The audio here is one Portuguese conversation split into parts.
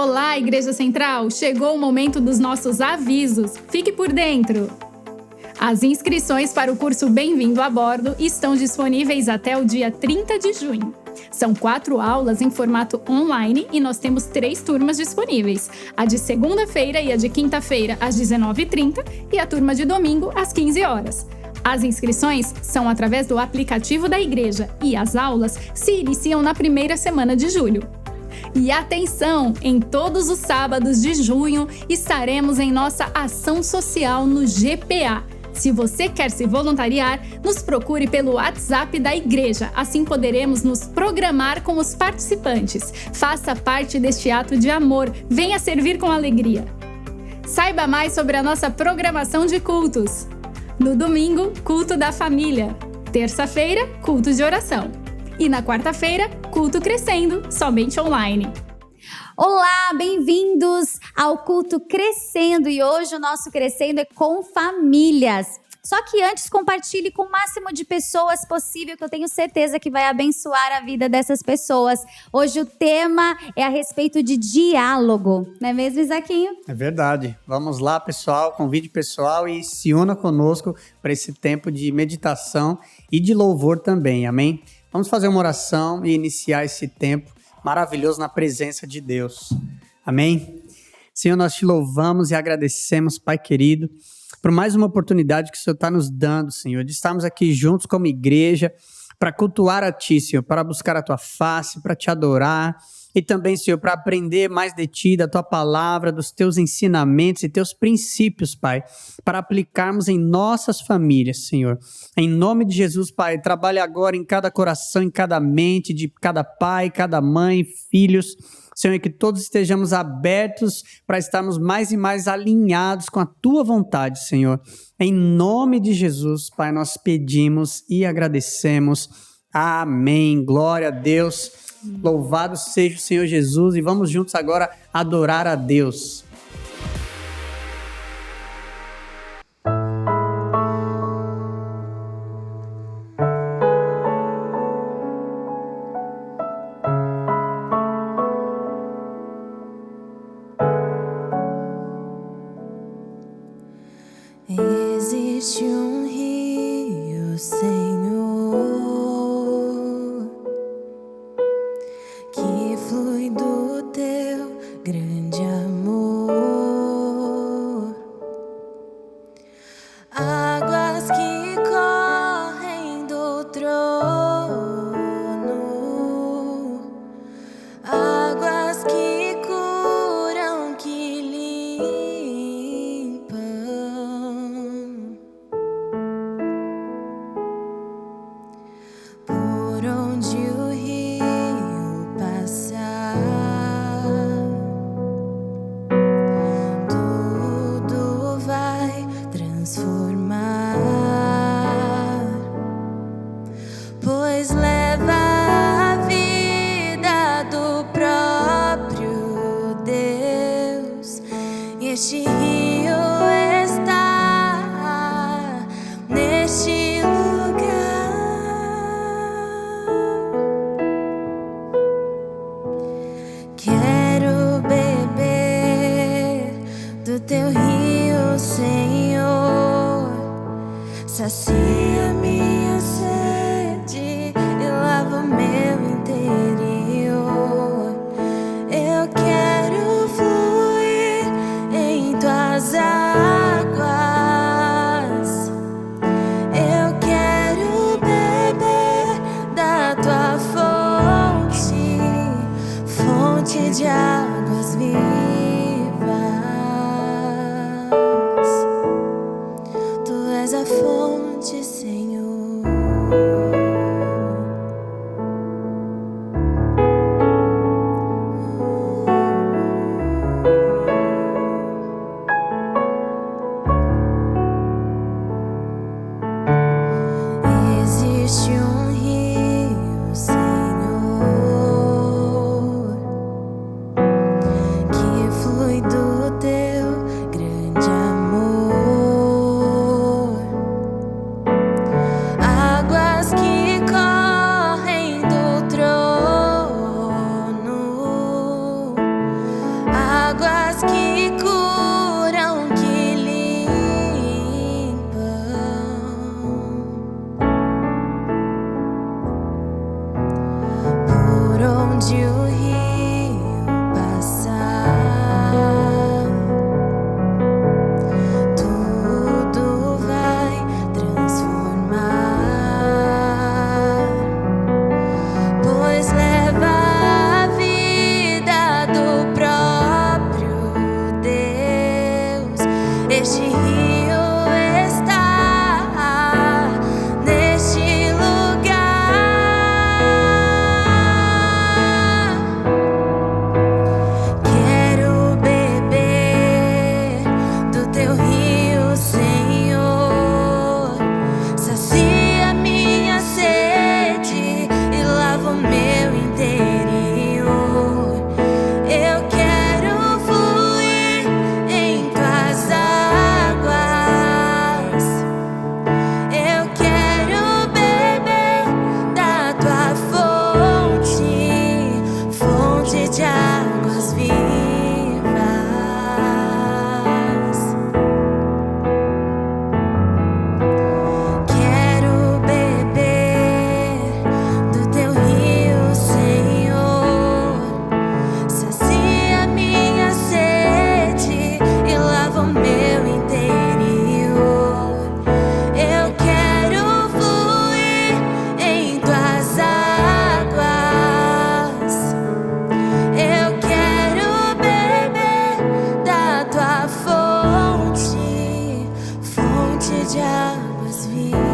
Olá, Igreja Central! Chegou o momento dos nossos avisos. Fique por dentro! As inscrições para o curso Bem-vindo a Bordo estão disponíveis até o dia 30 de junho. São 4 aulas em formato online e nós temos 3 turmas disponíveis. A de segunda-feira e a de quinta-feira às 19h30 e a turma de domingo às 15 horas. As inscrições são através do aplicativo da igreja e as aulas se iniciam na primeira semana de julho. E atenção! Em todos os sábados de junho estaremos em nossa ação social no GPA. Se você quer se voluntariar, nos procure pelo WhatsApp da igreja, assim poderemos nos programar com os participantes. Faça parte deste ato de amor, venha servir com alegria. Saiba mais sobre a nossa programação de cultos. No domingo, culto da família. Terça-feira, culto de oração. E na quarta-feira, culto crescendo, somente online. Olá, bem-vindos ao Culto Crescendo e hoje o nosso Crescendo é com famílias. Só que antes compartilhe com o máximo de pessoas possível, que eu tenho certeza que vai abençoar a vida dessas pessoas. Hoje o tema é a respeito de diálogo, não é mesmo, Isaquinho? É verdade. Vamos lá, pessoal, convide pessoal e se una conosco para esse tempo de meditação e de louvor também, amém? Vamos fazer uma oração e iniciar esse tempo maravilhoso na presença de Deus. Amém? Senhor, nós te louvamos e agradecemos, Pai querido, por mais uma oportunidade que o Senhor está nos dando, Senhor, de estarmos aqui juntos como igreja para cultuar a Ti, Senhor, para buscar a Tua face, para Te adorar e também, Senhor, para aprender mais de Ti, da Tua palavra, dos Teus ensinamentos e Teus princípios, Pai, para aplicarmos em nossas famílias, Senhor. Em nome de Jesus, Pai, trabalhe agora em cada coração, em cada mente, de cada pai, cada mãe, filhos, Senhor, que todos estejamos abertos para estarmos mais e mais alinhados com a Tua vontade, Senhor. Em nome de Jesus, Pai, nós pedimos e agradecemos. Amém. Glória a Deus. Louvado seja o Senhor Jesus e vamos juntos agora adorar a Deus. Existe um rio, Senhor, que flui do teu grande amor. Águas que correm do trono, águas que curam, que limpam. Por onde o rio passar, tudo vai transformar, pois leva a vida do próprio Deus. E este rio está neste lugar. Quero beber do teu rio, Senhor. Sacia minha sede e onde o rio passar, tudo vai transformar, pois leva a vida do próprio Deus. Este rio está neste lugar. Quero beber do teu rio, Senhor. Sacia minha sede e lava o meu interior. Eu quero fluir em tuas águas. Eu quero beber da tua fonte, fonte de águas vivas. Quero beber do teu rio, Senhor. Sacia minha sede e lava o meu interior. Eu quero fluir em tuas águas. Eu quero beber da tua fonte, fonte de águas vivas.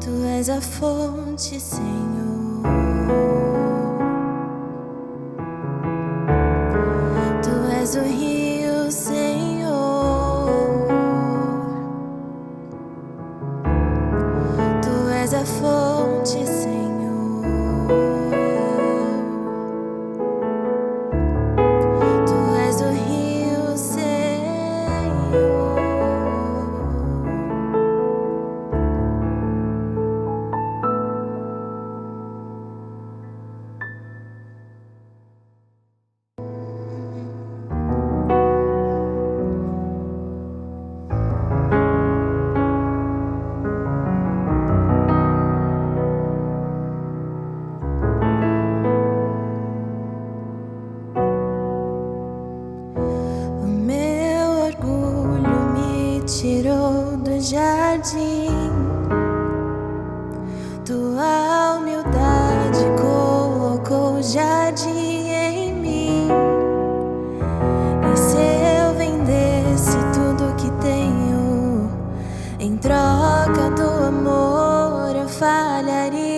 Tu és a fonte, Senhor. Tu és o rio, Senhor. Tu és a fonte, Senhor. Tu és o rio, Senhor. O meu orgulho me tirou do jardim. Tua humildade colocou o jardim em mim. E se eu vendesse tudo que tenho em troca do amor, eu falharia.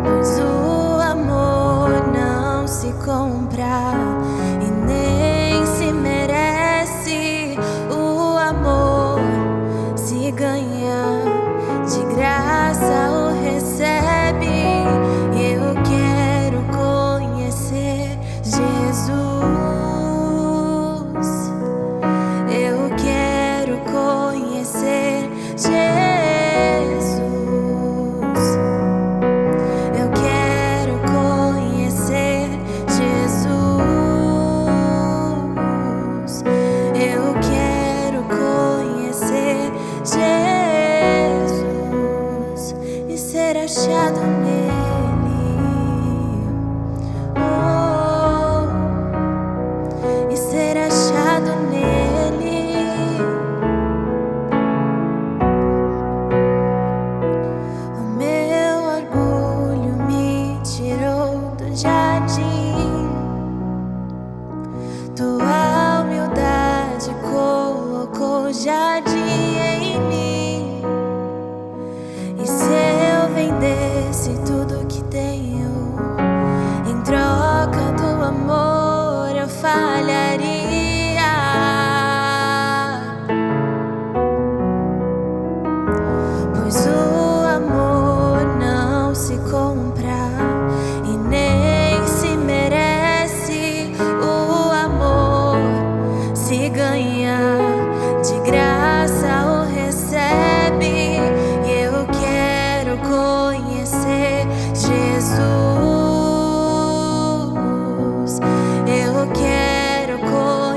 Pois o amor não se compra e nem se merece. O amor se ganha, de graça o recebe. E eu quero conhecer Jesus. Eu quero conhecer Jesus. Eu quero conhecer Jesus. Eu quero conhecer Jesus e ser achado nele. Oh, e ser achado nele. O meu orgulho me tirou do jardim. Tua humildade colocou o jardim em mim. E se eu vendesse tudo que tenho em troca do amor, eu falharia. Pois o amor não se compra e nem se merece. O amor se ganha, de graça o recebe. E eu quero conhecer Jesus. Eu quero conhecer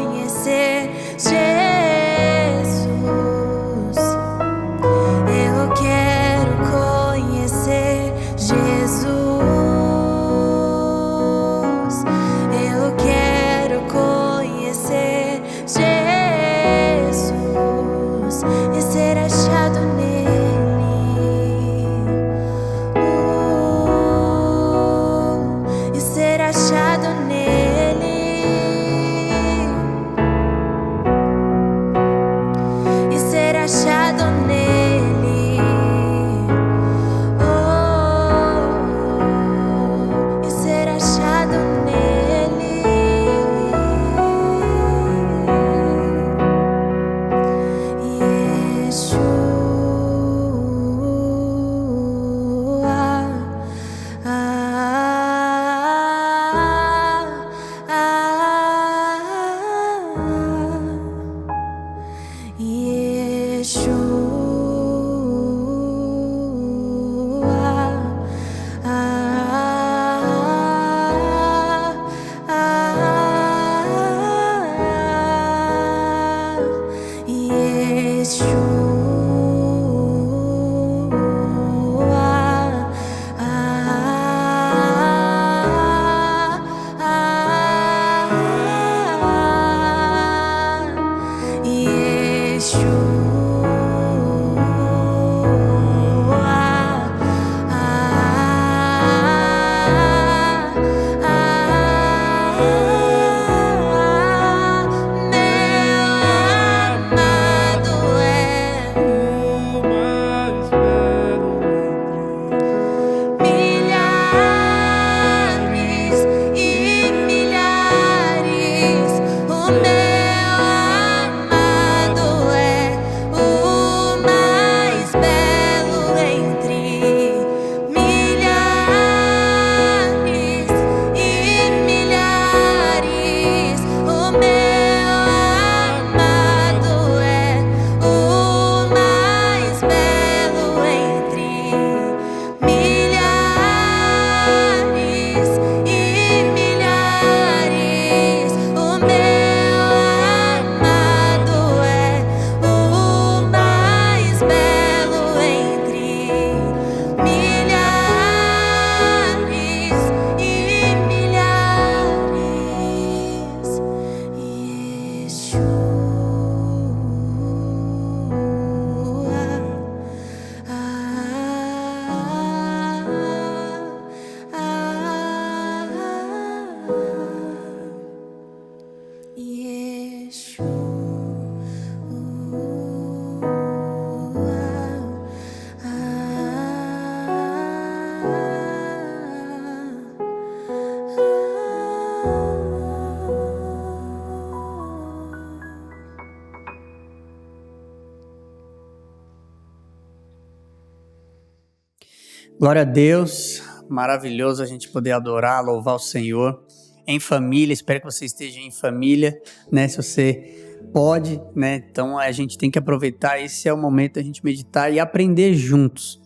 Glória a Deus, maravilhoso a gente poder adorar, louvar o Senhor em família. Espero que você esteja em família, né? Se você pode, né? Então a gente tem que aproveitar, esse é o momento da gente meditar e aprender juntos.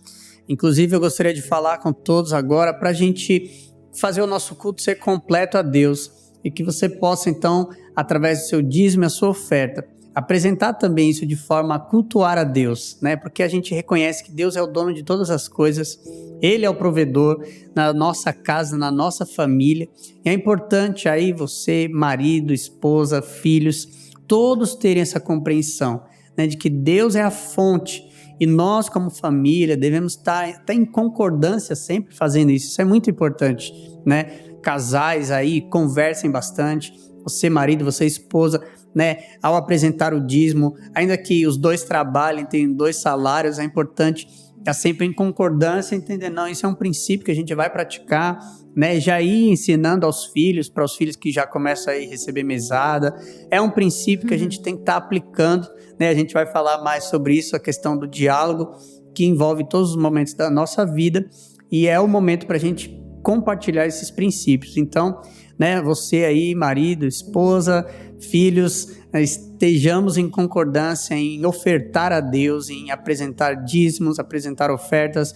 Inclusive eu gostaria de falar com todos agora para a gente fazer o nosso culto ser completo a Deus e que você possa então, através do seu dízimo e a sua oferta, apresentar também isso de forma a cultuar a Deus, né? Porque a gente reconhece que Deus é o dono de todas as coisas, Ele é o provedor na nossa casa, na nossa família. E é importante aí você, marido, esposa, filhos, todos terem essa compreensão, né? De que Deus é a fonte e nós como família devemos estar em concordância sempre fazendo isso. Isso é muito importante, né? Casais aí, conversem bastante. Você, marido, você, esposa, né, ao apresentar o dízimo, ainda que os dois trabalhem, tenham 2 salários, é importante estar sempre em concordância, entender, não, isso é um princípio que a gente vai praticar, né, já ir ensinando aos filhos, para os filhos que já começam a receber mesada, é um princípio que a gente tem que estar aplicando, né, a gente vai falar mais sobre isso, a questão do diálogo, que envolve todos os momentos da nossa vida, e é o momento para a gente compartilhar esses princípios. Então, né, você aí, marido, esposa, filhos, estejamos em concordância em ofertar a Deus, em apresentar dízimos, apresentar ofertas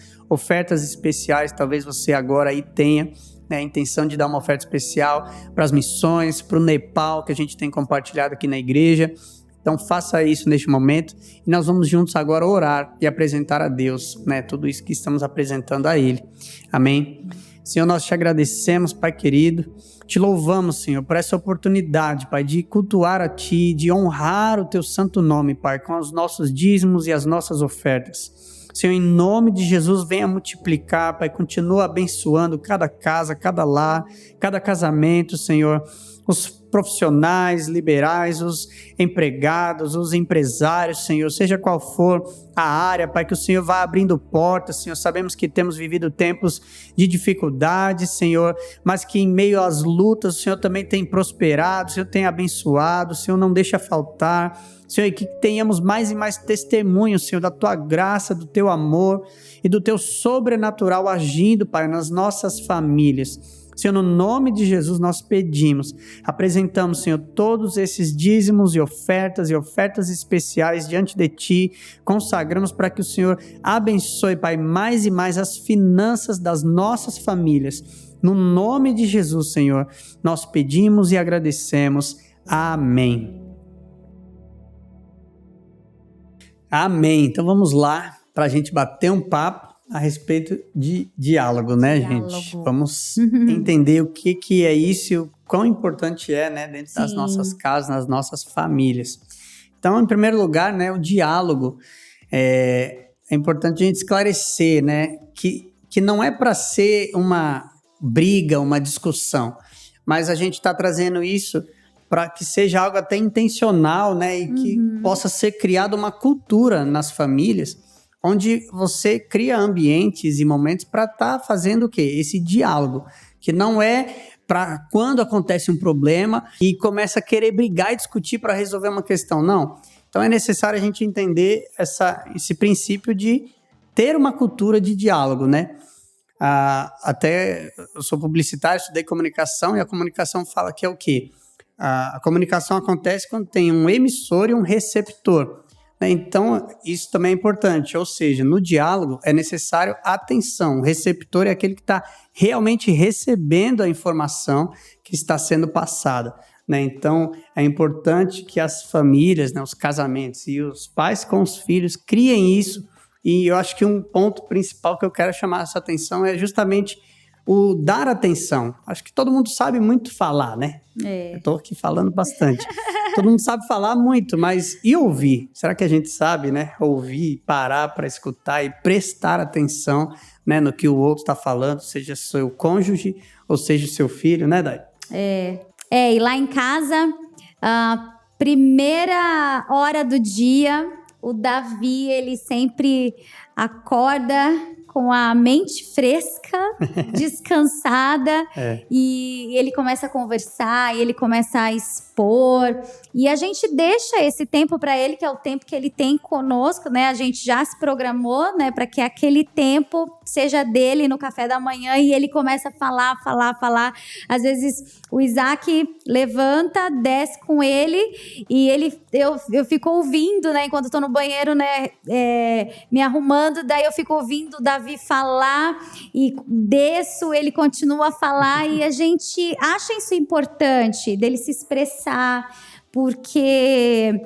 especiais. Talvez você agora aí tenha, né, a intenção de dar uma oferta especial para as missões, para o Nepal, que a gente tem compartilhado aqui na igreja. Então faça isso neste momento e nós vamos juntos agora orar e apresentar a Deus, né, tudo isso que estamos apresentando a Ele. Amém? Senhor, nós te agradecemos, Pai querido, te louvamos, Senhor, por essa oportunidade, Pai, de cultuar a Ti, de honrar o Teu santo nome, Pai, com os nossos dízimos e as nossas ofertas. Senhor, em nome de Jesus, venha multiplicar, Pai, continua abençoando cada casa, cada lar, cada casamento, Senhor, os profissionais, liberais, os empregados, os empresários, Senhor, seja qual for a área, Pai, que o Senhor vá abrindo portas, Senhor, sabemos que temos vivido tempos de dificuldade, Senhor, mas que em meio às lutas, o Senhor também tem prosperado, o Senhor tem abençoado, o Senhor não deixa faltar, Senhor, e que tenhamos mais e mais testemunhos, Senhor, da Tua graça, do Teu amor e do Teu sobrenatural agindo, Pai, nas nossas famílias. Senhor, no nome de Jesus nós pedimos, apresentamos, Senhor, todos esses dízimos e ofertas especiais diante de Ti, consagramos para que o Senhor abençoe, Pai, mais e mais as finanças das nossas famílias. No nome de Jesus, Senhor, nós pedimos e agradecemos. Amém. Amém. Então vamos lá para a gente bater um papo a respeito de diálogo, né, gente? Vamos entender o que é isso e o quão importante é, né, dentro das nossas casas, nas nossas famílias. Então, em primeiro lugar, né, o diálogo é importante a gente esclarecer, né, que não é para ser uma briga, uma discussão, mas a gente está trazendo isso para que seja algo até intencional, né, e que possa ser criada uma cultura nas famílias, onde você cria ambientes e momentos para estar fazendo o quê? Esse diálogo, que não é para quando acontece um problema e começa a querer brigar e discutir para resolver uma questão, não. Então é necessário a gente entender esse princípio de ter uma cultura de diálogo, né? Até eu sou publicitário, estudei comunicação e a comunicação fala que é o quê? A comunicação acontece quando tem um emissor e um receptor. Então, isso também é importante, ou seja, no diálogo é necessário atenção. O receptor é aquele que está realmente recebendo a informação que está sendo passada, né? Então, é importante que as famílias, né, os casamentos e os pais com os filhos criem isso. E eu acho que um ponto principal que eu quero chamar essa atenção é justamente o dar atenção. Acho que todo mundo sabe muito falar, né? Eu estou aqui falando bastante. Todo mundo sabe falar muito, mas e ouvir? Será que a gente sabe, né? Ouvir, parar para escutar e prestar atenção, né, no que o outro está falando, seja seu cônjuge ou seja seu filho, né, Dai? E lá em casa, Primeira hora do dia, o Davi, ele sempre acorda com a mente fresca, descansada, e ele começa a conversar, e ele começa a expor, e a gente deixa esse tempo para ele, que é o tempo que ele tem conosco, né? A gente já se programou, né, para que aquele tempo seja dele no café da manhã, e ele começa a falar. Às vezes o Isaac levanta, desce com ele, e eu fico ouvindo, né, enquanto eu tô no banheiro, né, me arrumando, daí eu fico ouvindo o Davi falar, e desço, ele continua a falar, e a gente acha isso importante, dele se expressar, porque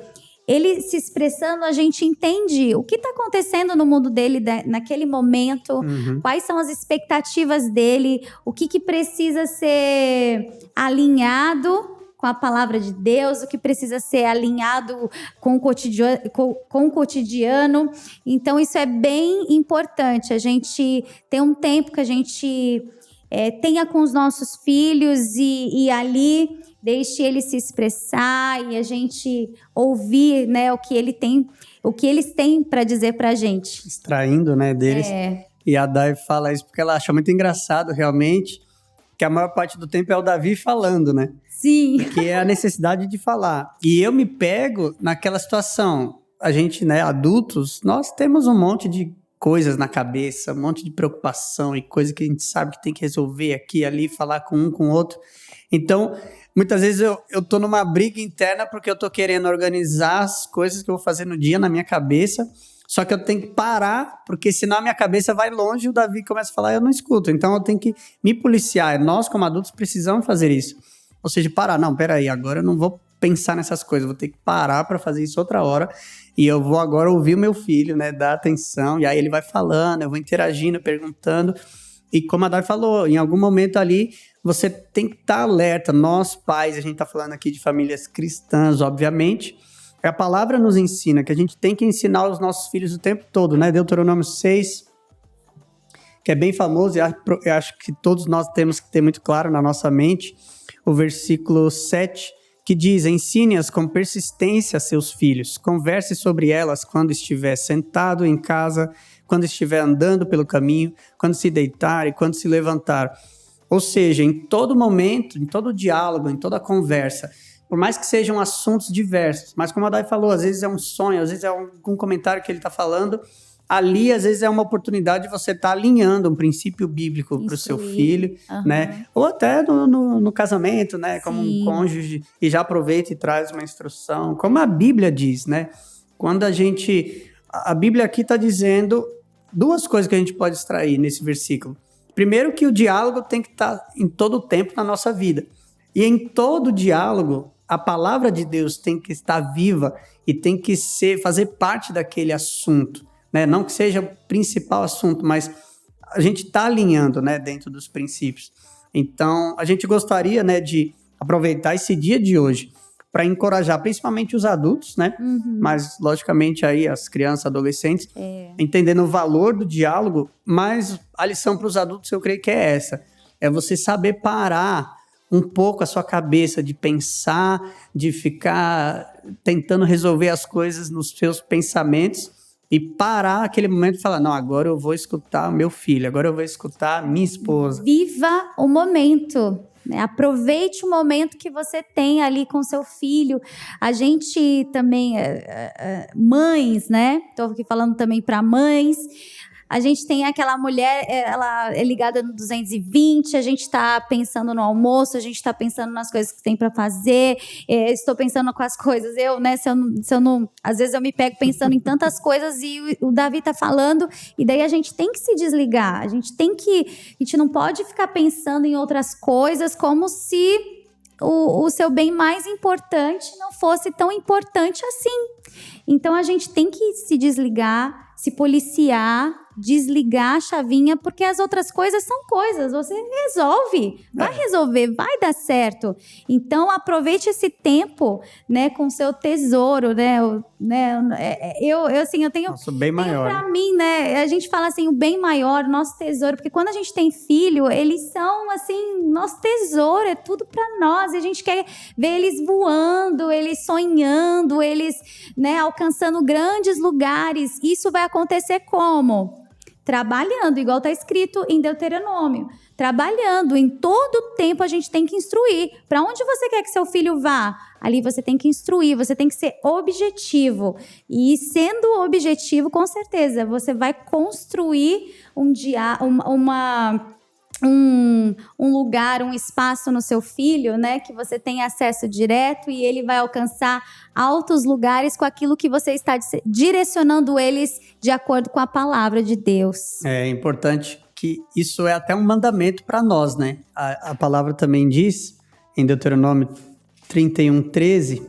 ele se expressando, a gente entende o que está acontecendo no mundo dele naquele momento, quais são as expectativas dele, o que precisa ser alinhado com a palavra de Deus, o que precisa ser alinhado com o cotidiano. Então, isso é bem importante. A gente tem um tempo que a gente tenha com os nossos filhos e ali deixe ele se expressar e a gente ouvir, né, o que eles têm para dizer para a gente. Extraindo, né, deles. E a Dai fala isso porque ela acha muito engraçado, realmente, que a maior parte do tempo é o Davi falando, né? Sim. Que é a necessidade de falar. E eu me pego naquela situação. A gente, né, adultos, nós temos um monte de coisas na cabeça, um monte de preocupação e coisa que a gente sabe que tem que resolver aqui, ali, falar com um, com o outro. Então, muitas vezes eu tô numa briga interna porque eu tô querendo organizar as coisas que eu vou fazer no dia na minha cabeça, só que eu tenho que parar, porque senão a minha cabeça vai longe e o Davi começa a falar e eu não escuto. Então, eu tenho que me policiar. Nós, como adultos, precisamos fazer isso. Ou seja, parar. Não, peraí, agora eu não vou pensar nessas coisas, eu vou ter que parar para fazer isso outra hora. E eu vou agora ouvir o meu filho, né, dar atenção. E aí ele vai falando, eu vou interagindo, perguntando. E como a Dai falou, em algum momento ali, você tem que estar alerta. Nós, pais, a gente está falando aqui de famílias cristãs, obviamente. A palavra nos ensina que a gente tem que ensinar os nossos filhos o tempo todo, né? Deuteronômio 6, que é bem famoso, e eu acho que todos nós temos que ter muito claro na nossa mente, o versículo 7, que diz: ensine-as com persistência a seus filhos, converse sobre elas quando estiver sentado em casa, quando estiver andando pelo caminho, quando se deitar e quando se levantar. Ou seja, em todo momento, em todo diálogo, em toda conversa, por mais que sejam assuntos diversos, mas como a Dai falou, às vezes é um sonho, às vezes é algum comentário que ele está falando, ali às vezes é uma oportunidade de você estar alinhando um princípio bíblico para o seu filho, né? Ou até no casamento, né? Como um cônjuge, e já aproveita e traz uma instrução, como a Bíblia diz, né? Quando a Bíblia aqui está dizendo duas coisas que a gente pode extrair nesse versículo. Primeiro, que o diálogo tem que estar em todo o tempo na nossa vida. E em todo diálogo, a palavra de Deus tem que estar viva e tem que fazer parte daquele assunto, né? Não que seja o principal assunto, mas a gente está alinhando, né, dentro dos princípios. Então, a gente gostaria, né, de aproveitar esse dia de hoje para encorajar principalmente os adultos, né? Mas, logicamente, aí as crianças, adolescentes, entendendo o valor do diálogo, mas a lição para os adultos, eu creio que é essa. É você saber parar um pouco a sua cabeça de pensar, de ficar tentando resolver as coisas nos seus pensamentos e parar aquele momento e falar, não, agora eu vou escutar meu filho, agora eu vou escutar minha esposa. Viva o momento, né? Aproveite o momento que você tem ali com seu filho. A gente também, mães, né? Estou aqui falando também para mães. A gente tem aquela mulher, ela é ligada no 220, a gente está pensando no almoço, a gente está pensando nas coisas que tem para fazer, estou pensando com as coisas, né, se eu não, às vezes eu me pego pensando em tantas coisas e o Davi está falando, e daí a gente tem que se desligar, a gente não pode ficar pensando em outras coisas como se o seu bem mais importante não fosse tão importante assim. Então a gente tem que se desligar, se policiar, desligar a chavinha, porque as outras coisas são coisas, você resolve, vai resolver, vai dar certo. Então, aproveite esse tempo, né, com o seu tesouro, né, eu tenho... Nosso bem maior. Pra mim, né, a gente fala assim, o bem maior, nosso tesouro, porque quando a gente tem filho, eles são, assim, nosso tesouro, é tudo pra nós, e a gente quer ver eles voando, eles sonhando, eles, né, alcançando grandes lugares. Isso vai acontecer como? Trabalhando, igual está escrito em Deuteronômio. Trabalhando, em todo tempo a gente tem que instruir. Para onde você quer que seu filho vá? Ali você tem que instruir, você tem que ser objetivo. E sendo objetivo, com certeza, você vai construir um lugar, um espaço no seu filho, né, que você tem acesso direto e ele vai alcançar altos lugares com aquilo que você está direcionando eles de acordo com a palavra de Deus. É importante que isso é até um mandamento para nós, né? A palavra também diz, em Deuteronômio 31:13,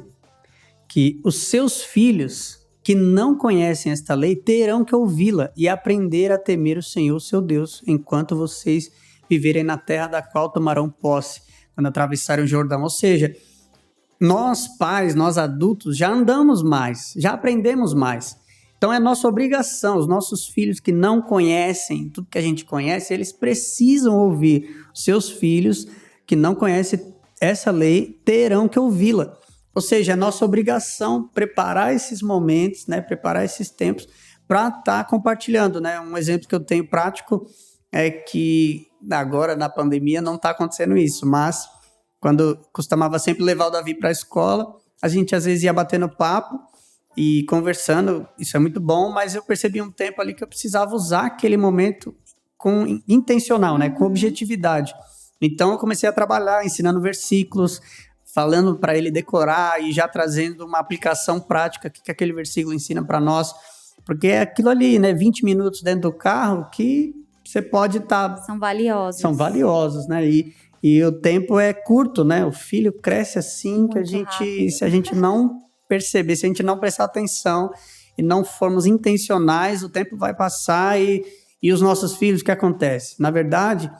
que os seus filhos que não conhecem esta lei terão que ouvi-la e aprender a temer o Senhor, seu Deus, enquanto vocês viverem na terra da qual tomarão posse quando atravessarem o Jordão. Ou seja, nós pais, nós adultos, já andamos mais, já aprendemos mais. Então é nossa obrigação, os nossos filhos que não conhecem tudo que a gente conhece, eles precisam ouvir. Os seus filhos que não conhecem essa lei terão que ouvi-la. Ou seja, é nossa obrigação preparar esses momentos, né, preparar esses tempos para estar compartilhando, né? Um exemplo que eu tenho prático é que agora na pandemia não está acontecendo isso, mas quando costumava sempre levar o Davi para a escola, a gente às vezes ia batendo papo e conversando, isso é muito bom, mas eu percebi um tempo ali que eu precisava usar aquele momento com intencional, né, com objetividade. Então eu comecei a trabalhar ensinando versículos, falando para ele decorar e já trazendo uma aplicação prática que aquele versículo ensina para nós, porque é aquilo ali, né, 20 minutos dentro do carro que você pode estar... São valiosos. São valiosos, né? E o tempo é curto, né? O filho cresce assim muito que a gente... Rápido. Se a gente não perceber, se a gente não prestar atenção e não formos intencionais, o tempo vai passar e os nossos filhos, o que acontece? Na verdade,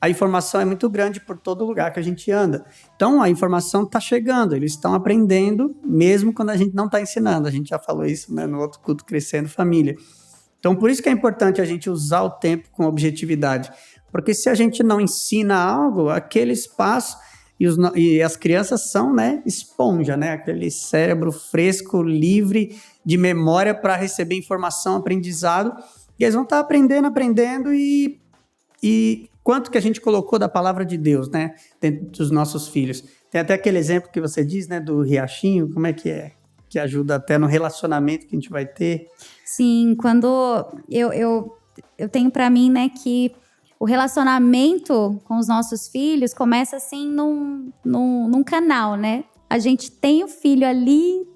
a informação é muito grande por todo lugar que a gente anda. Então, a informação está chegando, eles estão aprendendo, mesmo quando a gente não está ensinando. A gente já falou isso, né, no outro culto Crescendo Família. Então, por isso que é importante a gente usar o tempo com objetividade. Porque se a gente não ensina algo, aquele espaço, e as crianças são, né, esponja, né? Aquele cérebro fresco, livre de memória para receber informação, aprendizado. E eles vão estar aprendendo e quanto que a gente colocou da palavra de Deus, né? Dentro dos nossos filhos. Tem até aquele exemplo que você diz, né? Do riachinho, como é que é? Que ajuda até no relacionamento que a gente vai ter. Sim, quando eu tenho para mim, né, que o relacionamento com os nossos filhos começa assim num canal, né? A gente tem o filho ali,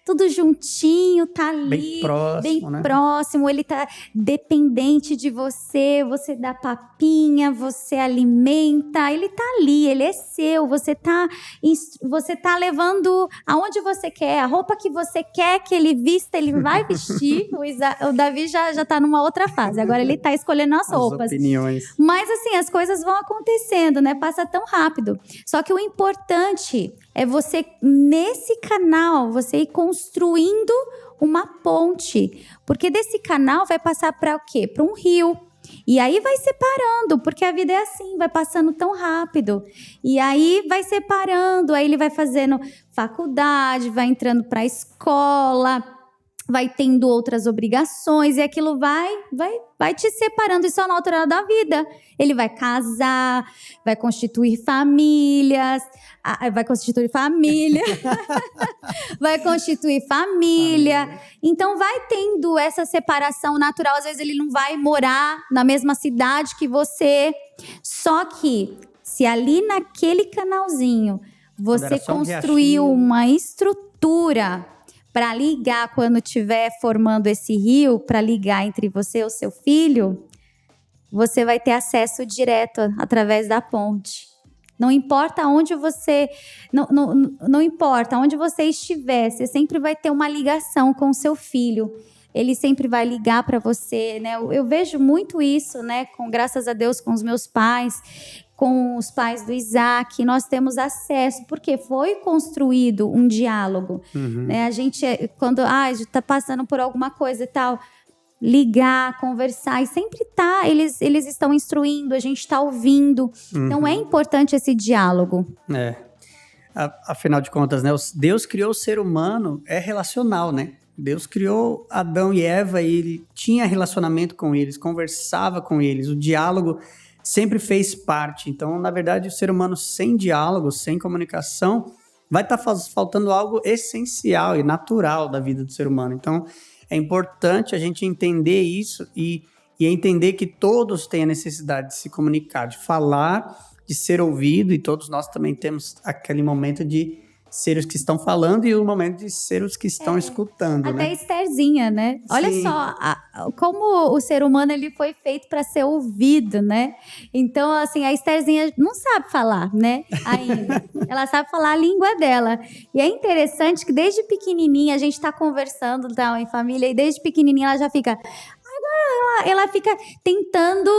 tudo juntinho, tá ali. Bem próximo, bem né? próximo, ele tá dependente de você, você dá papinha, você alimenta, ele tá ali, ele é seu, você tá levando aonde você quer, a roupa que você quer que ele vista, ele vai vestir. O Davi já tá numa outra fase, agora ele tá escolhendo as roupas. Opiniões. Mas assim, as coisas vão acontecendo, né? Passa tão rápido. Só que o importante é você, nesse canal, você ir construindo uma ponte. Porque desse canal vai passar para o quê? Para um rio. E aí vai separando, porque a vida é assim, vai passando tão rápido. E aí vai separando, aí ele vai fazendo faculdade, vai entrando para a escola, vai tendo outras obrigações, e aquilo vai te separando. Isso é o natural da vida. Ele vai casar, vai constituir famílias, vai constituir família. Então vai tendo essa separação natural. Às vezes ele não vai morar na mesma cidade que você. Só que se ali naquele canalzinho você construiu uma estrutura para ligar, quando estiver formando esse rio, para ligar entre você e o seu filho, você vai ter acesso direto através da ponte. Não importa onde você, não importa onde você estiver, você sempre vai ter uma ligação com o seu filho. ele sempre vai ligar para você, né? Eu vejo muito isso, né? Graças a Deus, com os meus pais, com os pais do Isaac, nós temos acesso, porque foi construído um diálogo, né? A gente, quando a gente tá passando por alguma coisa e tal, ligar, conversar, e sempre eles estão instruindo, a gente está ouvindo. Então é importante esse diálogo. Afinal de contas, né? Deus criou o ser humano, é relacional, né? Deus criou Adão e Eva e ele tinha relacionamento com eles, conversava com eles, o diálogo sempre fez parte. Então, na verdade, o ser humano sem diálogo, sem comunicação, vai estar faltando algo essencial e natural da vida do ser humano. Então, é importante a gente entender isso e entender que todos têm a necessidade de se comunicar, de falar, de ser ouvido, e todos nós também temos aquele momento de ser os que estão falando e o momento de ser os que estão escutando, até né? Estherzinha, né? Olha só como o ser humano ele foi feito para ser ouvido, né? Então, assim, a Estherzinha não sabe falar, né? Ainda. Ela sabe falar a língua dela. E é interessante que desde pequenininha a gente está conversando em família e desde pequenininha ela já fica... Ela fica tentando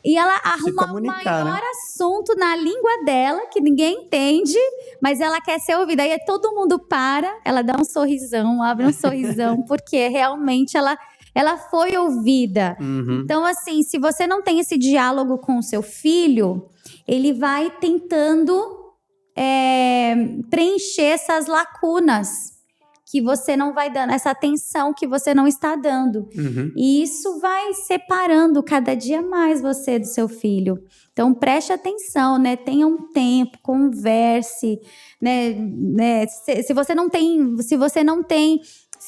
e ela arruma o maior assunto na língua dela, que ninguém entende, mas ela quer ser ouvida. Aí todo mundo ela dá um sorrisão, abre um sorrisão, porque realmente ela foi ouvida. Então, assim, se você não tem esse diálogo com o seu filho, ele vai tentando preencher essas lacunas que você não vai dando, essa atenção que você não está dando. E isso vai separando cada dia mais você do seu filho. Então, preste atenção, né? Tenha um tempo, converse, né? Se você não tem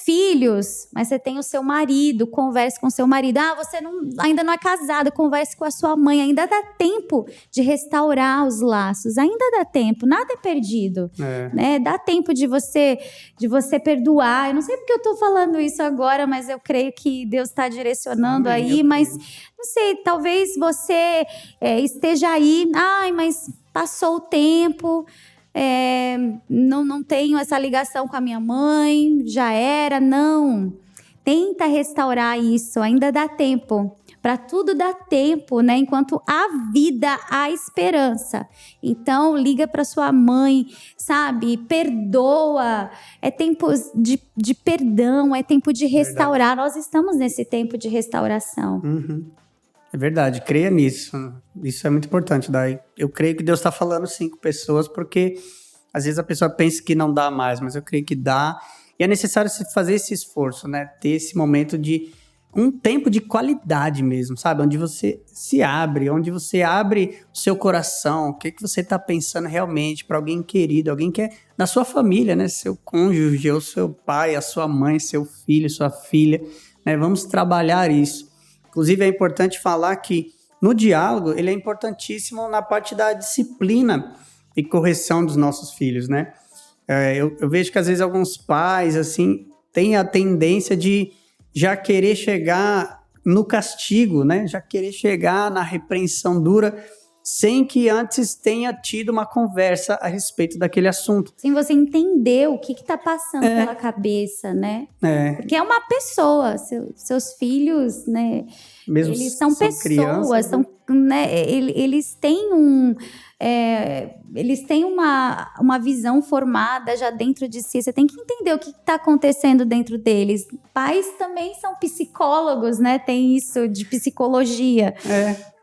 filhos, mas você tem o seu marido, converse com o seu marido. Você ainda não é casado, converse com a sua mãe. Ainda dá tempo de restaurar os laços. Ainda dá tempo, nada é perdido. Né? Dá tempo de você perdoar. Eu não sei porque eu estou falando isso agora, mas eu creio que Deus está direcionando aí. Mas, não sei, talvez você esteja aí. Mas passou o tempo... não tenho essa ligação com a minha mãe, já era, não. Tenta restaurar isso, ainda dá tempo. Para tudo dá tempo, né? Enquanto há vida, há esperança. Então, liga para sua mãe, sabe? Perdoa. É tempo de perdão, é tempo de restaurar. Nós estamos nesse tempo de restauração. É verdade, creia nisso. Isso é muito importante, Dai. Eu creio que Deus está falando sim com pessoas, porque às vezes a pessoa pensa que não dá mais, mas eu creio que dá. E é necessário fazer esse esforço, né? Ter esse momento de um tempo de qualidade mesmo, sabe? Onde você se abre, onde você abre o seu coração, o que você está pensando realmente para alguém querido, alguém que é da sua família, né? Seu cônjuge, ou seu pai, a sua mãe, seu filho, sua filha, né? Vamos trabalhar isso. Inclusive, é importante falar que no diálogo, ele é importantíssimo na parte da disciplina e correção dos nossos filhos, né? Eu vejo que, às vezes, alguns pais, assim, têm a tendência de já querer chegar no castigo, né? Já querer chegar na repreensão dura, sem que antes tenha tido uma conversa a respeito daquele assunto. Sem você entender o que está passando pela cabeça, né? Porque é uma pessoa, seus filhos, né? Mesmo eles são pessoas, crianças, né? Eles têm eles têm uma visão formada já dentro de si. Você tem que entender o que está acontecendo dentro deles. Pais também são psicólogos, né? Tem isso de psicologia.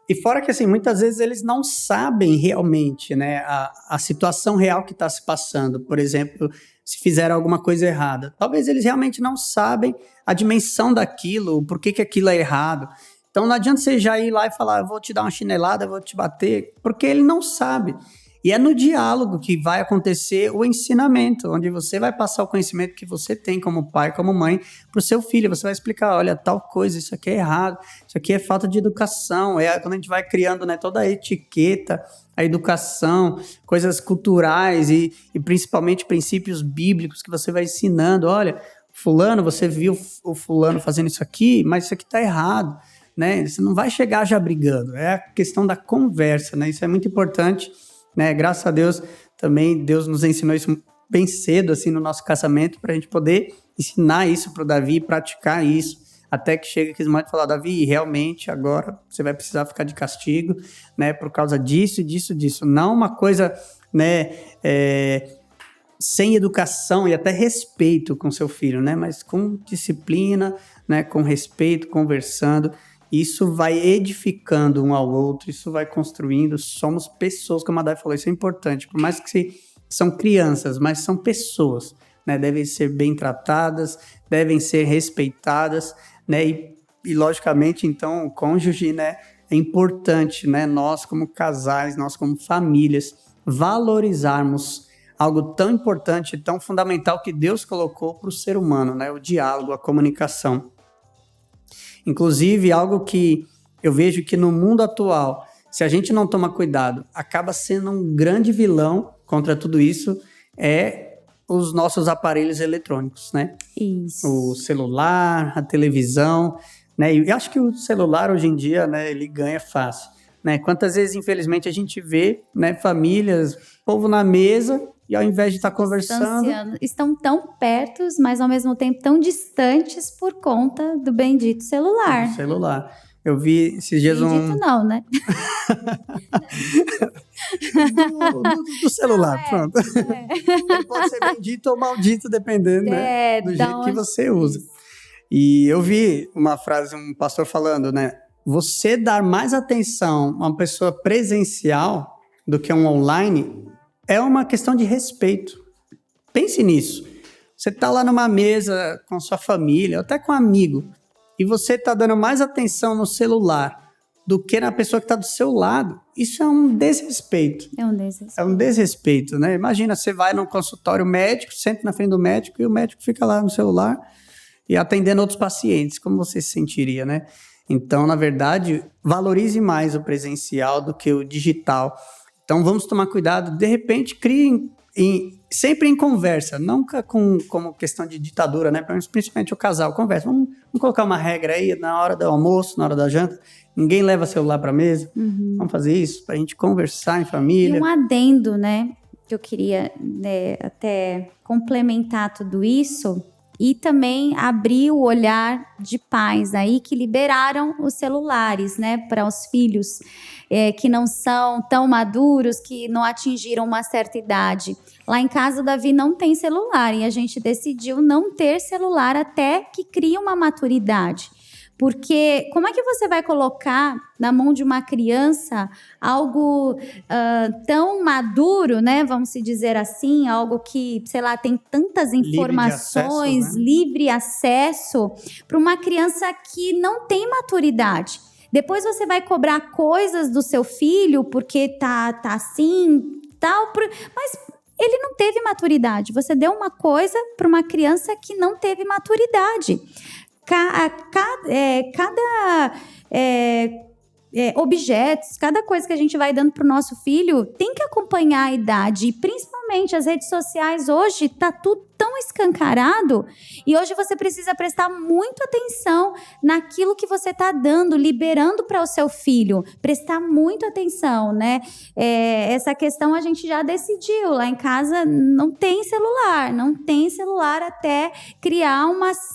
E fora que, assim, muitas vezes eles não sabem realmente, né, a situação real que está se passando. Por exemplo, se fizeram alguma coisa errada. Talvez eles realmente não sabem a dimensão daquilo, por que aquilo é errado. Então não adianta você já ir lá e falar, eu vou te dar uma chinelada, eu vou te bater, porque ele não sabe. E é no diálogo que vai acontecer o ensinamento, onde você vai passar o conhecimento que você tem como pai, como mãe, para o seu filho. Você vai explicar, olha, tal coisa, isso aqui é errado, isso aqui é falta de educação. Quando a gente vai criando, né, toda a etiqueta, a educação, coisas culturais e principalmente princípios bíblicos que você vai ensinando. Olha, fulano, você viu o fulano fazendo isso aqui, mas isso aqui está errado, né? Você não vai chegar já brigando. É a questão da conversa, né? Isso é muito importante. Né? Graças a Deus, também Deus nos ensinou isso bem cedo, assim, no nosso casamento, para a gente poder ensinar isso para o Davi, praticar isso, até que chega aquele momento e falar, Davi, realmente agora você vai precisar ficar de castigo, né, por causa disso, disso, disso. Não uma coisa, né, sem educação e até respeito com seu filho, né, mas com disciplina, né, com respeito, conversando. Isso vai edificando um ao outro, isso vai construindo. Somos pessoas, como a Day falou, isso é importante. Por mais que são crianças, mas são pessoas, né? Devem ser bem tratadas, devem ser respeitadas, né? E logicamente, então, o cônjuge, né? É importante, né? Nós como casais, nós como famílias, valorizarmos algo tão importante, tão fundamental que Deus colocou para o ser humano, né? O diálogo, a comunicação. Inclusive, algo que eu vejo que no mundo atual, se a gente não toma cuidado, acaba sendo um grande vilão contra tudo isso, é os nossos aparelhos eletrônicos, né? Isso. O celular, a televisão, né? E eu acho que o celular, hoje em dia, né, ele ganha fácil, né? Quantas vezes, infelizmente, a gente vê, né, famílias, povo na mesa, e ao invés de estar conversando... Estão tão perto, mas ao mesmo tempo tão distantes por conta do bendito celular. Celular. Eu vi esses dias bendito não, né? do celular, não, pronto. Ele pode ser bendito ou maldito, dependendo, né, do jeito que você usa. E eu vi uma frase, um pastor falando, né? Você dar mais atenção a uma pessoa presencial do que um online... é uma questão de respeito. Pense nisso. Você está lá numa mesa com sua família, até com um amigo, e você está dando mais atenção no celular do que na pessoa que está do seu lado. Isso é um desrespeito. É um desrespeito, né? Imagina, você vai num consultório médico, senta na frente do médico e o médico fica lá no celular e atendendo outros pacientes. Como você se sentiria, né? Então, na verdade, valorize mais o presencial do que o digital. Então, vamos tomar cuidado. De repente, criem sempre em conversa, nunca como questão de ditadura, né? Principalmente o casal, conversa. Vamos colocar uma regra aí na hora do almoço, na hora da janta. Ninguém leva celular para a mesa. Vamos fazer isso para a gente conversar em família. E um adendo, né? Que eu queria, né, até complementar tudo isso... E também abrir o olhar de pais aí que liberaram os celulares, né, para os filhos que não são tão maduros, que não atingiram uma certa idade. Lá em casa o Davi não tem celular e a gente decidiu não ter celular até que crie uma maturidade. Porque como é que você vai colocar na mão de uma criança algo tão maduro, né? Vamos se dizer assim, algo que, sei lá, tem tantas informações, livre acesso, para uma criança que não tem maturidade. Depois você vai cobrar coisas do seu filho porque tá assim, tal, mas ele não teve maturidade. Você deu uma coisa para uma criança que não teve maturidade. Objetos, cada coisa que a gente vai dando para o nosso filho tem que acompanhar a idade, e principalmente as redes sociais hoje está tudo tão escancarado, e hoje você precisa prestar muito atenção naquilo que você está dando, liberando para o seu filho, prestar muito atenção, né? Essa questão a gente já decidiu, lá em casa não tem celular até criar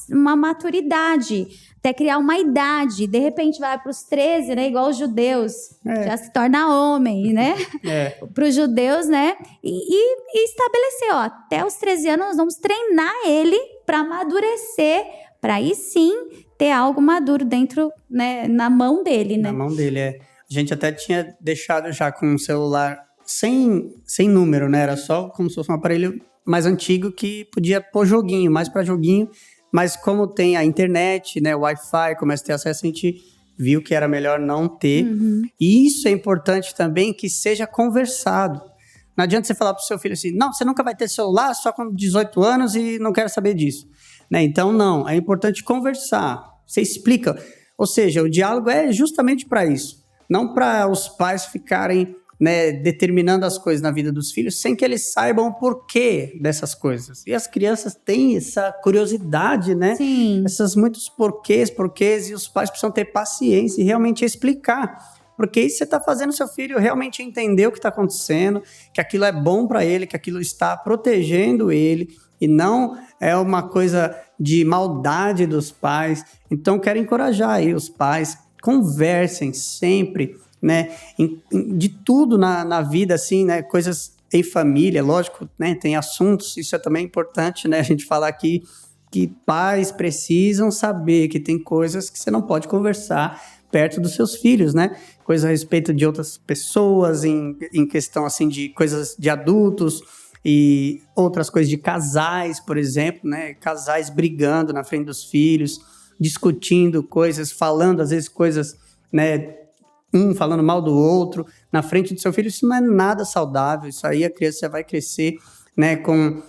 uma maturidade, até criar uma idade, de repente vai para os 13, né? Igual os judeus, já se torna homem, né? Para os judeus, né? E estabelecer, ó, até os 13 anos nós vamos treinar ele para amadurecer, para aí sim ter algo maduro dentro, né? Na mão dele, né? Na mão dele, A gente até tinha deixado já com um celular sem número, né? Era só como se fosse um aparelho mais antigo que podia pôr joguinho, mais para joguinho. Mas como tem a internet, né, o Wi-Fi, começa a ter acesso, a gente viu que era melhor não ter. E isso é importante também, que seja conversado. Não adianta você falar para o seu filho assim, não, você nunca vai ter celular só com 18 anos e não quero saber disso. Né? Então, não, é importante conversar. Você explica. Ou seja, o diálogo é justamente para isso. Não para os pais ficarem, né, determinando as coisas na vida dos filhos sem que eles saibam o porquê dessas coisas. E as crianças têm essa curiosidade, né? Sim. Essas muitos porquês, e os pais precisam ter paciência e realmente explicar. Porque isso você está fazendo seu filho realmente entender o que está acontecendo, que aquilo é bom para ele, que aquilo está protegendo ele, e não é uma coisa de maldade dos pais. Então, quero encorajar aí os pais, conversem sempre, né, de tudo na vida, assim, né, coisas em família, lógico, né, tem assuntos, isso é também importante, né, a gente falar aqui que pais precisam saber que tem coisas que você não pode conversar perto dos seus filhos, né, coisas a respeito de outras pessoas, em questão, assim, de coisas de adultos e outras coisas de casais, por exemplo, né, casais brigando na frente dos filhos, discutindo coisas, falando às vezes coisas, né, um falando mal do outro, na frente do seu filho, isso não é nada saudável, isso aí a criança vai crescer, né, com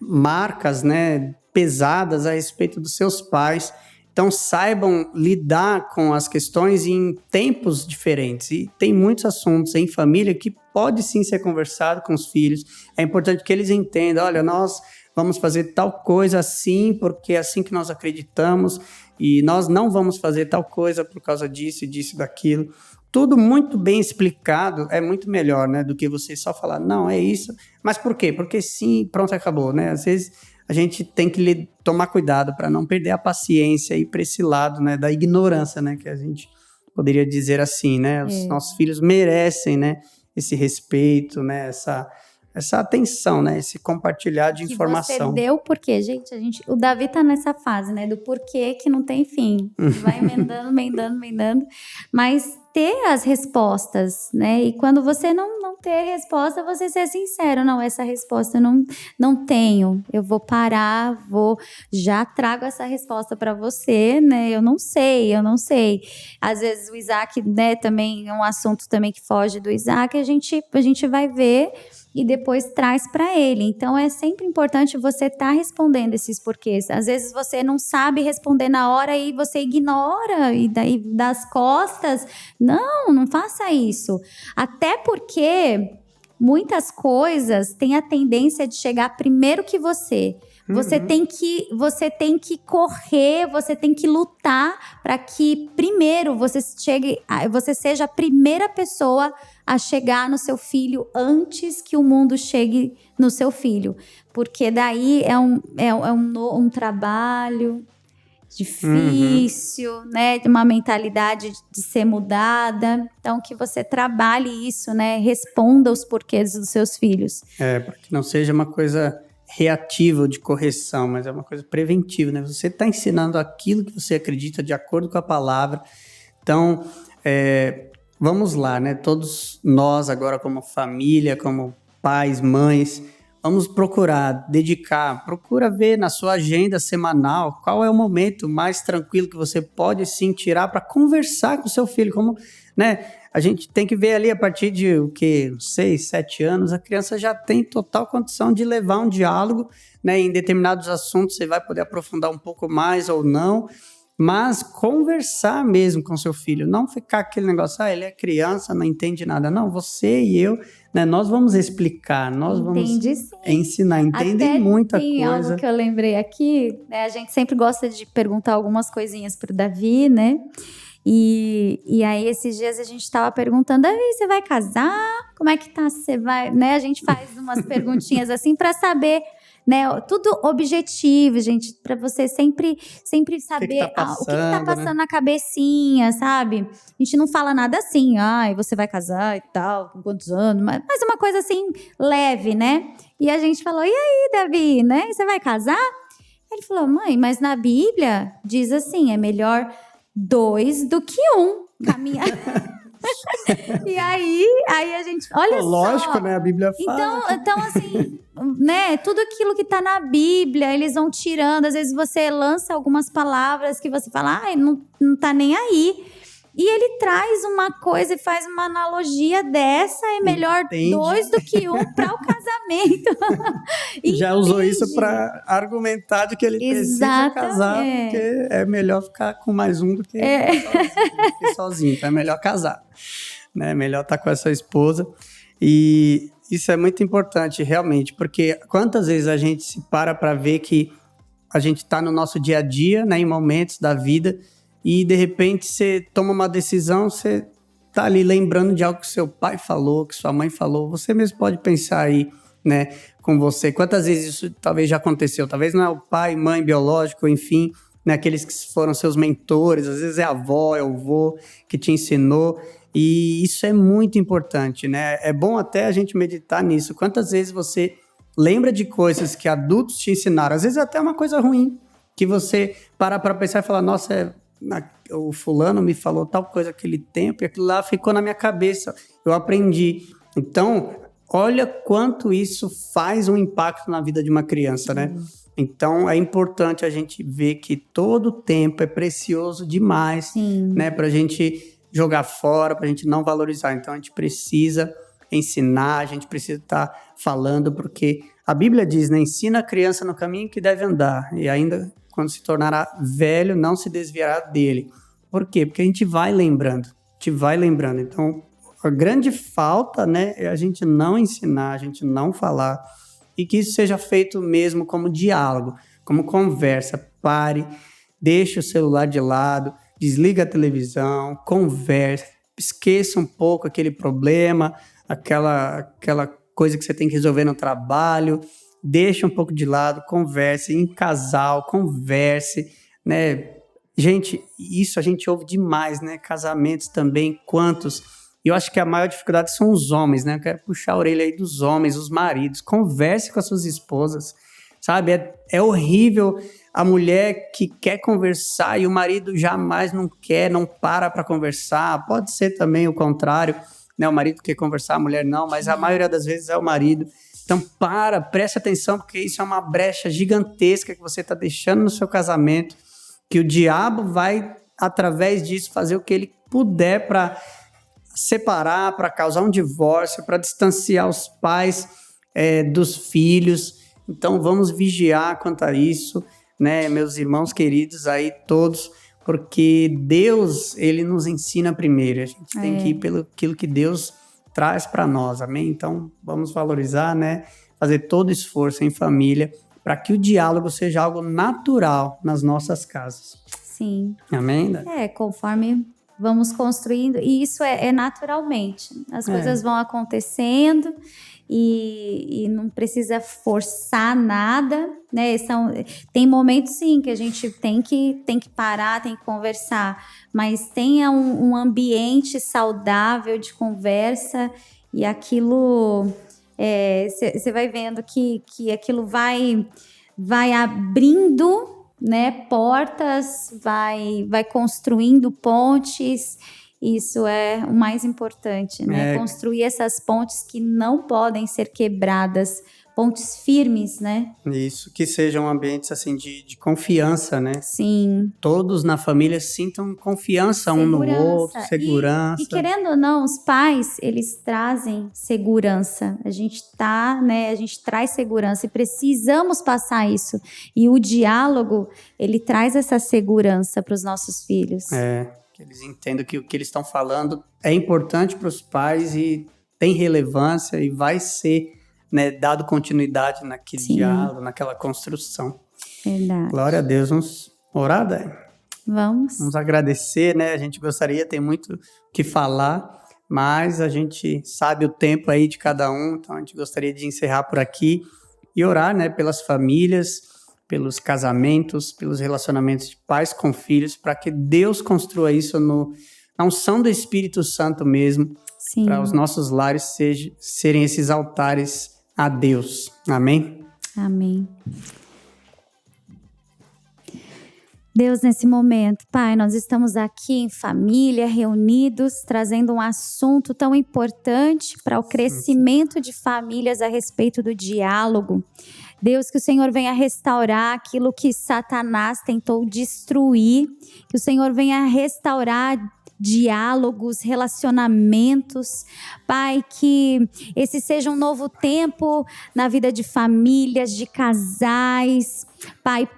marcas, né, pesadas a respeito dos seus pais. Então saibam lidar com as questões em tempos diferentes, e tem muitos assuntos em família que pode sim ser conversado com os filhos, é importante que eles entendam, olha, nós vamos fazer tal coisa assim, porque é assim que nós acreditamos, e nós não vamos fazer tal coisa por causa disso, disso, daquilo. Tudo muito bem explicado é muito melhor, né, do que você só falar, não, é isso. Mas por quê? Porque sim, pronto, acabou, né? Às vezes a gente tem que tomar cuidado para não perder a paciência e ir para esse lado, né, da ignorância, né, que a gente poderia dizer assim, né? Os nossos filhos merecem, né, esse respeito, né, essa atenção, né? Esse compartilhar de informação. Você deu por quê, gente? O Davi tá nessa fase, né? Do porquê que não tem fim. Vai emendando. Mas ter as respostas, né? E quando você não ter resposta, você ser sincero. Não, essa resposta eu não tenho. Eu vou parar, já trago essa resposta para você, né? Eu não sei. Às vezes o Isaac, né? Também é um assunto também que foge do Isaac. A gente vai ver e depois traz para ele. Então, é sempre importante você estar respondendo esses porquês. Às vezes, você não sabe responder na hora e você ignora e daí das costas. Não faça isso. Até porque muitas coisas têm a tendência de chegar primeiro que você. Você tem que correr, você tem que lutar para que primeiro você seja a primeira pessoa a chegar no seu filho antes que o mundo chegue no seu filho. Porque daí é um trabalho difícil, né? Uma mentalidade de ser mudada. Então, que você trabalhe isso, né? Responda os porquês dos seus filhos. Para que não seja uma coisa reativa ou de correção, mas é uma coisa preventiva, né? Você está ensinando aquilo que você acredita de acordo com a palavra. Então, vamos lá, né? Todos nós agora como família, como pais, mães, vamos procura ver na sua agenda semanal qual é o momento mais tranquilo que você pode sim tirar para conversar com o seu filho, como, né? A gente tem que ver ali a partir de 6, 7 anos, a criança já tem total condição de levar um diálogo, né? Em determinados assuntos você vai poder aprofundar um pouco mais ou não, mas conversar mesmo com seu filho, não ficar aquele negócio, ele é criança, não entende nada. Não, você e eu, né, nós vamos explicar, nós vamos ensinar, entendem muita coisa. Tem algo que eu lembrei aqui, né, a gente sempre gosta de perguntar algumas coisinhas pro Davi, né? E aí, esses dias a gente estava perguntando, Davi, você vai casar? Como é que tá? Você vai, né? A gente faz umas perguntinhas assim para saber, né? Tudo objetivo, gente, para você sempre saber o que tá passando na cabecinha, sabe? A gente não fala nada assim, você vai casar e tal, com quantos anos, mas uma coisa assim, leve, né? E a gente falou, e aí, Davi, né? Você vai casar? Ele falou, mãe, mas na Bíblia diz assim, é melhor 2 do que 1 caminhar. E aí a gente, olha lógico, só, né? A Bíblia fala. Então assim, né? Tudo aquilo que tá na Bíblia, eles vão tirando. Às vezes você lança algumas palavras que você fala, não tá nem aí. E ele traz uma coisa e faz uma analogia dessa, é melhor 2 do que 1 para o casamento. Já usou isso para argumentar de que ele precisa casar, porque é melhor ficar com mais um do que sozinho. Então é melhor casar, né? É melhor estar com essa esposa. E isso é muito importante, realmente, porque quantas vezes a gente se para ver que a gente está no nosso dia a dia, né, em momentos da vida, e de repente você toma uma decisão, você tá ali lembrando de algo que seu pai falou, que sua mãe falou. Você mesmo pode pensar aí, né? com você. Quantas vezes isso talvez já aconteceu? Talvez não é o pai, mãe biológico, enfim, né, aqueles que foram seus mentores, às vezes é a avó, é o vô que te ensinou. E isso é muito importante, né? É bom até a gente meditar nisso. Quantas vezes você lembra de coisas que adultos te ensinaram? Às vezes até uma coisa ruim, que você para pensar e falar, nossa, o fulano me falou tal coisa aquele tempo, e aquilo lá ficou na minha cabeça, eu aprendi. Então, olha quanto isso faz um impacto na vida de uma criança, né? Então, é importante a gente ver que todo tempo é precioso demais, né? Pra gente jogar fora, pra gente não valorizar. Então, a gente precisa ensinar, a gente precisa estar falando, porque a Bíblia diz, né? Ensina a criança no caminho que deve andar, e ainda quando se tornará velho, não se desviará dele. Por quê? Porque a gente vai lembrando. Então, a grande falta, né, é a gente não ensinar, a gente não falar, e que isso seja feito mesmo como diálogo, como conversa. Pare, deixe o celular de lado, desliga a televisão, converse, esqueça um pouco aquele problema, aquela coisa que você tem que resolver no trabalho, deixa um pouco de lado, converse em casal, converse, né? Gente, isso a gente ouve demais, né? Casamentos também, quantos? E eu acho que a maior dificuldade são os homens, né? Eu quero puxar a orelha aí dos homens, os maridos. Converse com as suas esposas, sabe? É horrível a mulher que quer conversar e o marido jamais não quer, não para conversar. Pode ser também o contrário, né? O marido quer conversar, a mulher não, mas a maioria das vezes é o marido. Então, preste atenção, porque isso é uma brecha gigantesca que você está deixando no seu casamento, que o diabo vai, através disso, fazer o que ele puder para separar, para causar um divórcio, para distanciar os pais dos filhos. Então, vamos vigiar quanto a isso, né, meus irmãos queridos aí todos, porque Deus, ele nos ensina primeiro. A gente tem que ir pelo aquilo que Deus traz para nós, amém? Então, vamos valorizar, né? Fazer todo esforço em família para que o diálogo seja algo natural nas nossas casas. Sim. Amém? Conforme vamos construindo, e isso é naturalmente. As coisas vão acontecendo e não precisa forçar nada, né? Tem momentos, sim, que a gente tem que parar, tem que conversar, mas tenha um ambiente saudável de conversa e aquilo, você vai vendo que aquilo vai abrindo, né, portas, vai construindo pontes. Isso é o mais importante, né? Construir essas pontes que não podem ser quebradas, pontes firmes, né? Isso, que sejam ambientes assim de confiança, né? Sim. Todos na família sintam confiança um no outro, segurança. E querendo ou não, os pais, eles trazem segurança. A gente traz segurança e precisamos passar isso. E o diálogo, ele traz essa segurança para os nossos filhos. Que eles entendam que o que eles estão falando é importante para os pais e tem relevância e vai ser, né, dado continuidade naquele diálogo, naquela construção. Verdade. Glória a Deus. Vamos orar, Dai? Vamos agradecer, né? A gente gostaria, tem muito o que falar, mas a gente sabe o tempo aí de cada um, então a gente gostaria de encerrar por aqui e orar, né, pelas famílias, pelos casamentos, pelos relacionamentos de pais com filhos, para que Deus construa isso na unção do Espírito Santo mesmo, para os nossos lares serem esses altares a Deus. Amém? Amém. Deus, nesse momento, Pai, nós estamos aqui em família, reunidos, trazendo um assunto tão importante para o crescimento de famílias a respeito do diálogo. Deus, que o Senhor venha restaurar aquilo que Satanás tentou destruir, que o Senhor venha restaurar diálogos, relacionamentos. Pai, que esse seja um novo tempo na vida de famílias, de casais. Pai,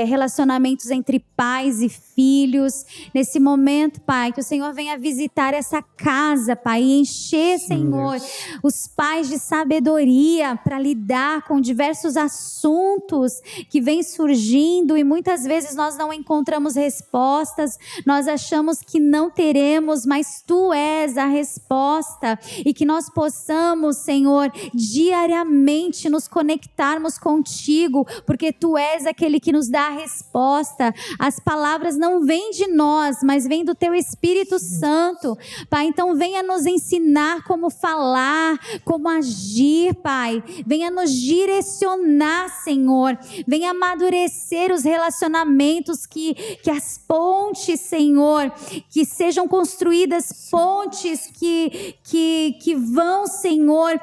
relacionamentos entre pais e filhos. Nesse momento, Pai, que o Senhor venha visitar essa casa, Pai, e encher, Senhor, os pais de sabedoria para lidar com diversos assuntos que vêm surgindo e muitas vezes nós não encontramos respostas, nós achamos que não teremos, mas Tu és a resposta, e que nós possamos, Senhor, diariamente nos conectarmos contigo, porque Tu és aquele que nos dá a resposta. As palavras não vêm de nós, mas vêm do Teu Espírito Santo, Pai. Então venha nos ensinar como falar, como agir, Pai. Venha nos direcionar, Senhor. Venha amadurecer os relacionamentos, que as pontes, Senhor, que sejam construídas pontes que vão, Senhor,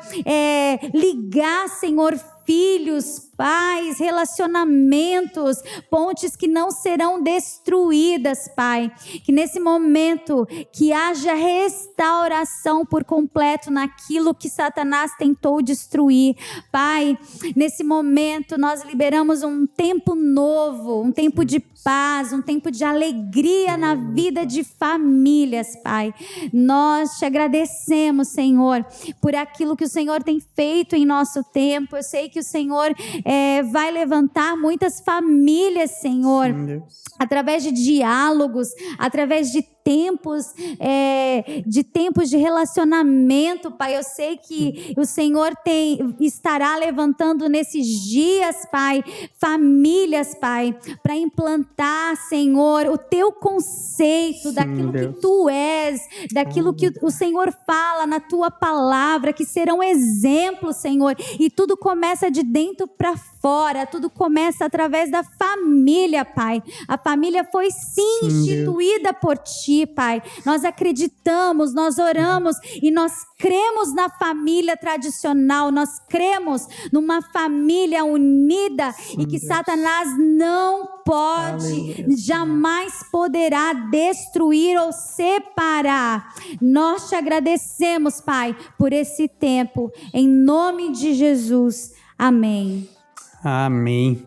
ligar, Senhor, filhos, pais, relacionamentos, pontes que não serão destruídas, Pai. Que nesse momento, que haja restauração por completo naquilo que Satanás tentou destruir. Pai, nesse momento nós liberamos um tempo novo, um tempo de paz, um tempo de alegria na vida de famílias, Pai. Nós Te agradecemos, Senhor, por aquilo que o Senhor tem feito em nosso tempo. Eu sei que o Senhor vai levantar muitas famílias, Senhor, através de diálogos, através de tempos de relacionamento, Pai. Eu sei que o Senhor estará levantando nesses dias, Pai, famílias, Pai, para implantar, Senhor, o Teu conceito daquilo que Tu és, daquilo que o Senhor fala na Tua palavra, que serão exemplos, Senhor, e tudo começa de dentro para fora, tudo começa através da família, Pai. A família foi sim instituída por Ti, Pai. Nós acreditamos, nós oramos e nós cremos na família tradicional, nós cremos numa família unida e que Satanás não pode, jamais poderá destruir ou separar. Nós Te agradecemos, Pai, por esse tempo, em nome de Jesus. Amém. Amém.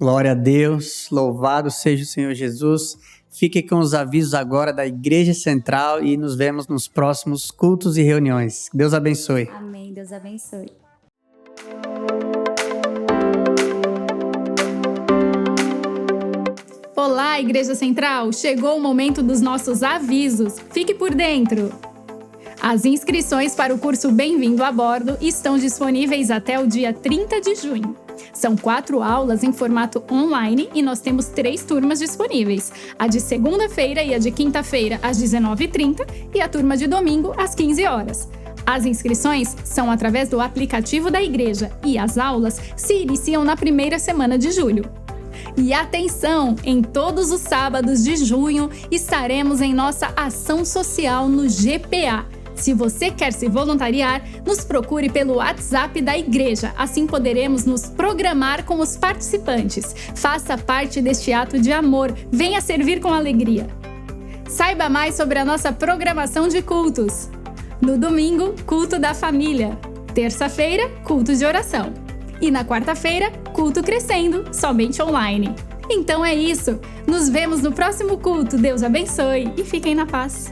Glória a Deus, louvado seja o Senhor Jesus. Fique com os avisos agora da Igreja Central e nos vemos nos próximos cultos e reuniões. Deus abençoe. Amém, Deus abençoe. Olá, Igreja Central! Chegou o momento dos nossos avisos. Fique por dentro! As inscrições para o curso Bem-vindo a Bordo estão disponíveis até o dia 30 de junho. São 4 aulas em formato online e nós temos 3 turmas disponíveis. A de segunda-feira e a de quinta-feira às 19h30 e a turma de domingo às 15 horas. As inscrições são através do aplicativo da igreja e as aulas se iniciam na primeira semana de julho. E atenção! Em todos os sábados de junho estaremos em nossa ação social no GPA. Se você quer se voluntariar, nos procure pelo WhatsApp da igreja, assim poderemos nos programar com os participantes. Faça parte deste ato de amor, venha servir com alegria. Saiba mais sobre a nossa programação de cultos. No domingo, culto da família. Terça-feira, culto de oração. E na quarta-feira, culto crescendo, somente online. Então é isso, nos vemos no próximo culto. Deus abençoe e fiquem na paz.